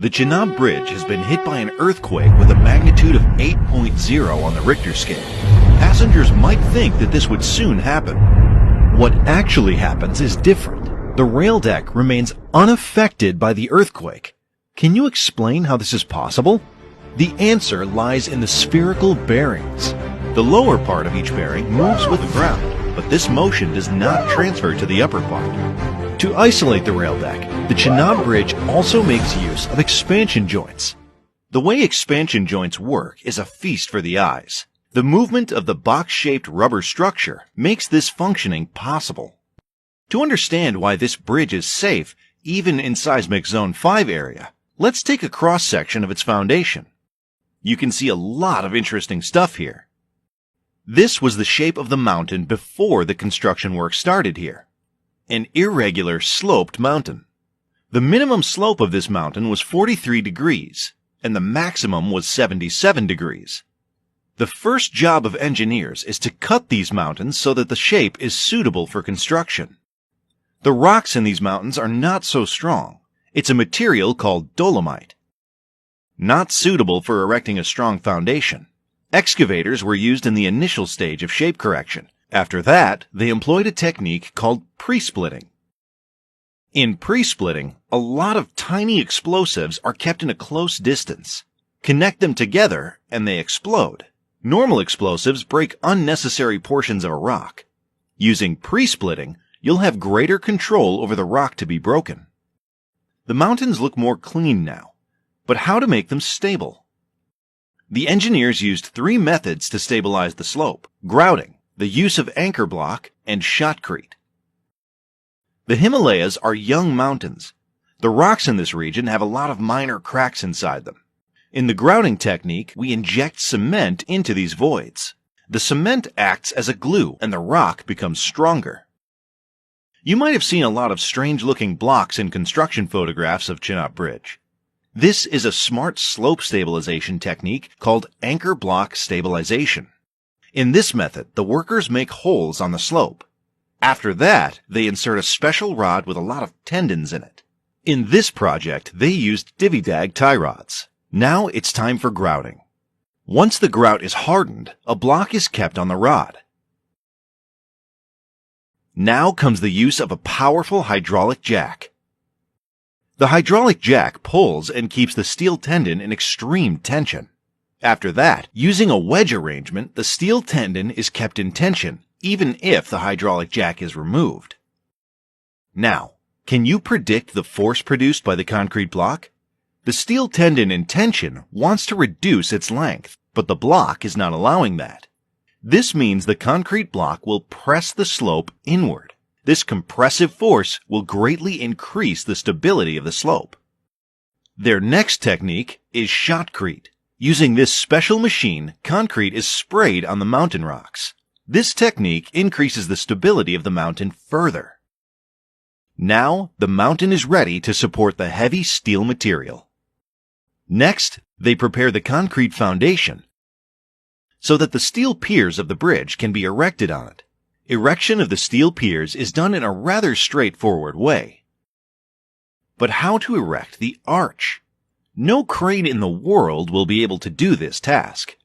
The Chenab Bridge has been hit by an earthquake with a magnitude of 8.0 on the Richter scale. Passengers might think that this would soon happen. What actually happens is different. The rail deck remains unaffected by the earthquake. Can you explain how this is possible? The answer lies in the spherical bearings. The lower part of each bearing moves with the ground, but this motion does not transfer to the upper part. To isolate the rail deck, the Chenab Bridge also makes use of expansion joints. The way expansion joints work is a feast for the eyes. The movement of the box-shaped rubber structure makes this functioning possible. To understand why this bridge is safe, even in seismic zone 5 area, let's take a cross-section of its foundation. You can see a lot of interesting stuff here. This was the shape of the mountain before the construction work started here. An irregular, sloped mountain. The minimum slope of this mountain was 43 degrees, and the maximum was 77 degrees. The first job of engineers is to cut these mountains so that the shape is suitable for construction. The rocks in these mountains are not so strong. It's a material called dolomite. Not suitable for erecting a strong foundation. Excavators were used in the initial stage of shape correction. After that, they employed a technique called pre-splitting. In pre-splitting, a lot of tiny explosives are kept in a close distance. Connect them together, and they explode. Normal explosives break unnecessary portions of a rock. Using pre-splitting, you'll have greater control over the rock to be broken. The mountains look more clean now, but how to make them stable? The engineers used 3 methods to stabilize the slope: grouting, the use of anchor block, and shotcrete. The Himalayas are young mountains. The rocks in this region have a lot of minor cracks inside them. In the grouting technique, we inject cement into these voids. The cement acts as a glue, and the rock becomes stronger. You might have seen a lot of strange-looking blocks in construction photographs of Chenab Bridge. This is a smart slope stabilization technique called anchor block stabilization. In this method, the workers make holes on the slope. After that, they insert a special rod with a lot of tendons in it. In this project, they used divvy-dag tie rods. Now it's time for grouting. Once the grout is hardened, a block is kept on the rod. Now comes the use of a powerful hydraulic jack. The hydraulic jack pulls and keeps the steel tendon in extreme tension. After that, using a wedge arrangement, the steel tendon is kept in tension, even if the hydraulic jack is removed. Now, can you predict the force produced by the concrete block? The steel tendon in tension wants to reduce its length, but the block is not allowing that. This means the concrete block will press the slope inward. This compressive force will greatly increase the stability of the slope. Their next technique is shotcrete. Using this special machine, concrete is sprayed on the mountain rocks. This technique increases the stability of the mountain further. Now, the mountain is ready to support the heavy steel material. Next, they prepare the concrete foundation so that the steel piers of the bridge can be erected on it. Erection of the steel piers is done in a rather straightforward way. But how to erect the arch? No crane in the world will be able to do this task.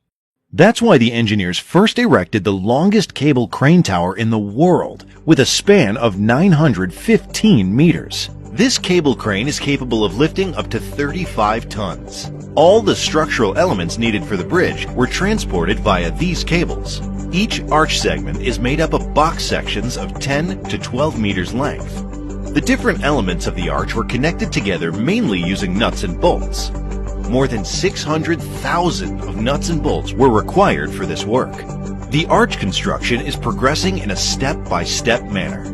That's why the engineers first erected the longest cable crane tower in the world, with a span of 915 meters. This cable crane is capable of lifting up to 35 tons. All the structural elements needed for the bridge were transported via these cables. Each arch segment is made up of box sections of 10 to 12 meters length. The different elements of the arch were connected together mainly using nuts and bolts. More than 600,000 of nuts and bolts were required for this work. The arch construction is progressing in a step-by-step manner.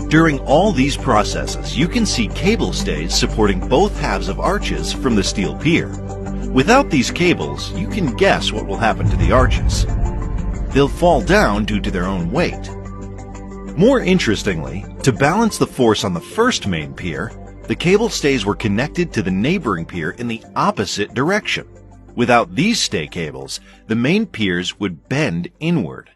During all these processes, you can see cable stays supporting both halves of arches from the steel pier. Without these cables, you can guess what will happen to the arches. They'll fall down due to their own weight. More interestingly, to balance the force on the first main pier, the cable stays were connected to the neighboring pier in the opposite direction. Without these stay cables, the main piers would bend inward.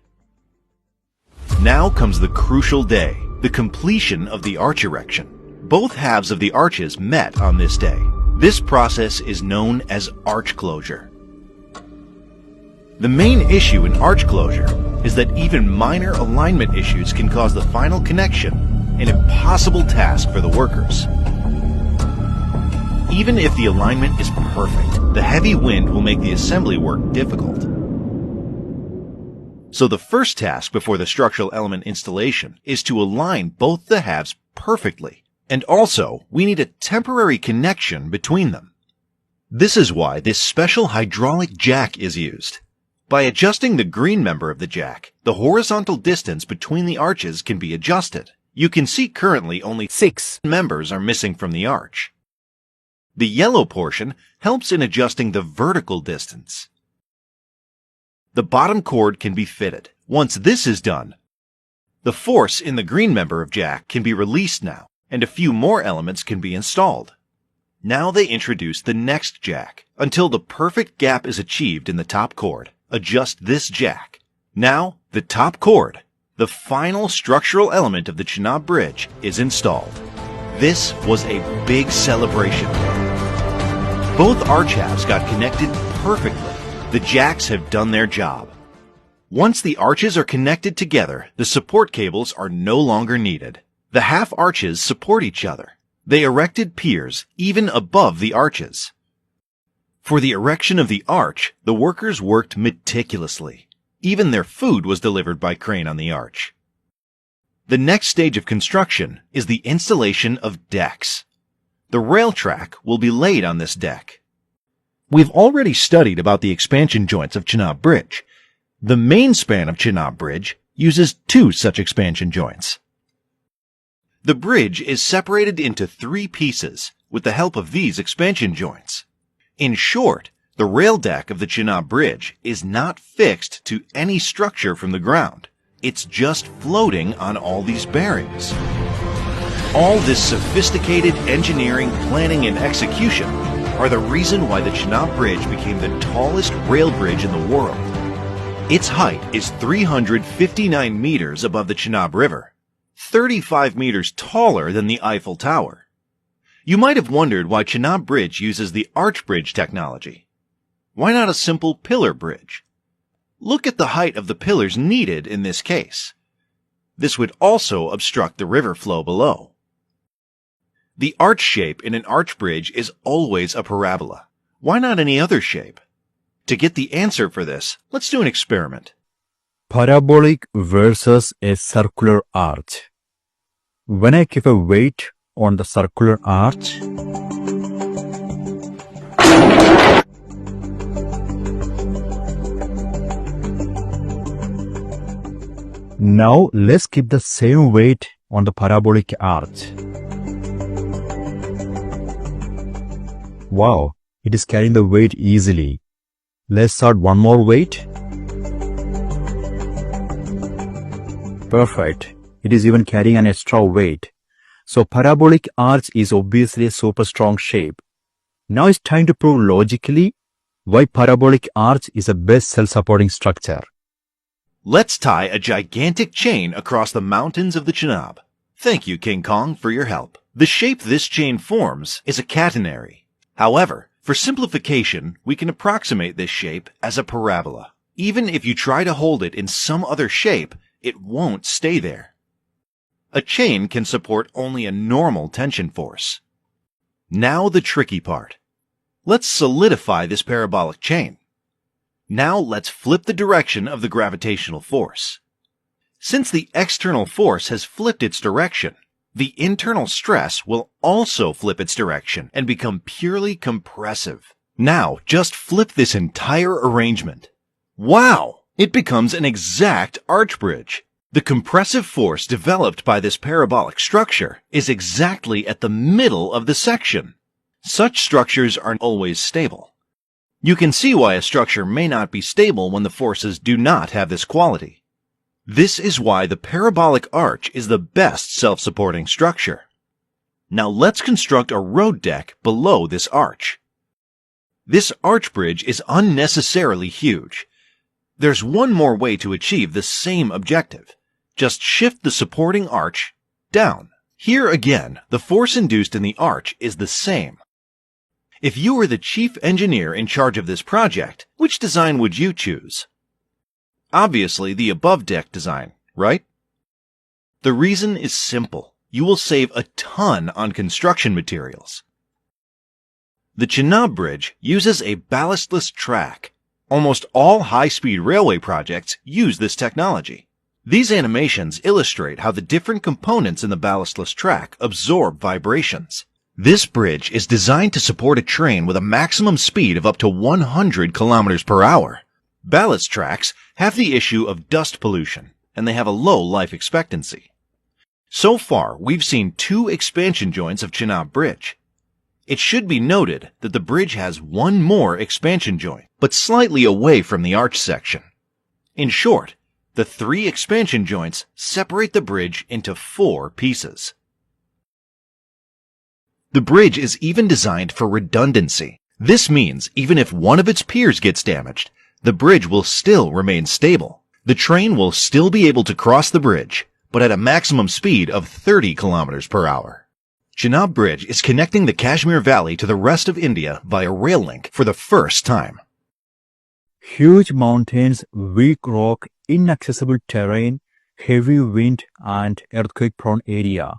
Now comes the crucial day, the completion of the arch erection. Both halves of the arches met on this day. This process is known as arch closure. The main issue in arch closure is that even minor alignment issues can cause the final connection an impossible task for the workers. Even if the alignment is perfect, the heavy wind will make the assembly work difficult. So the first task before the structural element installation is to align both the halves perfectly. And also, we need a temporary connection between them. This is why this special hydraulic jack is used. By adjusting the green member of the jack, the horizontal distance between the arches can be adjusted. You can see currently only 6 members are missing from the arch. The yellow portion helps in adjusting the vertical distance. The bottom cord can be fitted. Once this is done, the force in the green member of jack can be released now, and a few more elements can be installed. Now they introduce the next jack. Until the perfect gap is achieved in the top cord, adjust this jack. Now, the top cord, the final structural element of the Chenab Bridge, is installed. This was a big celebration. Both arch halves got connected perfectly. The jacks have done their job. Once the arches are connected together, the support cables are no longer needed. The half arches support each other. They erected piers even above the arches. For the erection of the arch, the workers worked meticulously. Even their food was delivered by crane on the arch. The next stage of construction is the installation of decks. The rail track will be laid on this deck. We've already studied about the expansion joints of Chenab Bridge. The main span of Chenab Bridge uses 2 such expansion joints. The bridge is separated into 3 pieces with the help of these expansion joints. In short, the rail deck of the Chenab Bridge is not fixed to any structure from the ground. It's just floating on all these bearings. All this sophisticated engineering, planning, and execution are the reason why the Chenab Bridge became the tallest rail bridge in the world. Its height is 359 meters above the Chenab River, 35 meters taller than the Eiffel Tower. You might have wondered why Chenab Bridge uses the arch bridge technology. Why not a simple pillar bridge? Look at the height of the pillars needed in this case. This would also obstruct the river flow below. The arch shape in an arch bridge is always a parabola. Why not any other shape? To get the answer for this, let's do an experiment. Parabolic versus a circular arch. When I keep a weight on the circular arch, now let's keep the same weight on the parabolic arch. Wow, it is carrying the weight easily. Let's add one more weight. Perfect. It is even carrying an extra weight. So parabolic arch is obviously a super strong shape. Now it's time to prove logically why parabolic arch is the best self-supporting structure. Let's tie a gigantic chain across the mountains of the Chenab. Thank you, King Kong, for your help. The shape this chain forms is a catenary. However, for simplification, we can approximate this shape as a parabola. Even if you try to hold it in some other shape, it won't stay there. A chain can support only a normal tension force. Now the tricky part. Let's solidify this parabolic chain. Now let's flip the direction of the gravitational force. Since the external force has flipped its direction, the internal stress will also flip its direction and become purely compressive. Now just flip this entire arrangement. Wow! It becomes an exact arch bridge. The compressive force developed by this parabolic structure is exactly at the middle of the section. Such structures aren't always stable. You can see why a structure may not be stable when the forces do not have this quality. This is why the parabolic arch is the best self-supporting structure. Now let's construct a road deck below this arch. This arch bridge is unnecessarily huge. There's one more way to achieve the same objective. Just shift the supporting arch down. Here again, the force induced in the arch is the same. If you were the chief engineer in charge of this project, which design would you choose? Obviously, the above-deck design, right? The reason is simple. You will save a ton on construction materials. The Chenab Bridge uses a ballastless track. Almost all high-speed railway projects use this technology. These animations illustrate how the different components in the ballastless track absorb vibrations. This bridge is designed to support a train with a maximum speed of up to 100 kilometers per hour. Ballast tracks have the issue of dust pollution, and they have a low life expectancy. So far, we've seen 2 expansion joints of Chenab Bridge. It should be noted that the bridge has one more expansion joint, but slightly away from the arch section. In short, the 3 expansion joints separate the bridge into 4 pieces. The bridge is even designed for redundancy. This means even if one of its piers gets damaged, the bridge will still remain stable. The train will still be able to cross the bridge, but at a maximum speed of 30 kilometers per hour. Chenab Bridge is connecting the Kashmir Valley to the rest of India via rail link for the first time. Huge mountains, weak rock, inaccessible terrain, heavy wind and earthquake-prone area.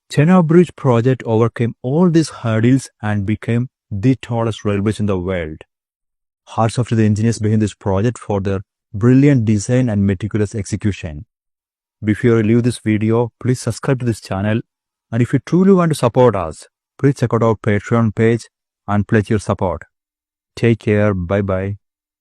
Chenab Bridge project overcame all these hurdles and became the tallest rail bridge in the world. Hats off to the engineers behind this project for their brilliant design and meticulous execution. Before you leave this video, please subscribe to this channel, and if you truly want to support us, please check out our Patreon page and pledge your support. Take care. Bye bye.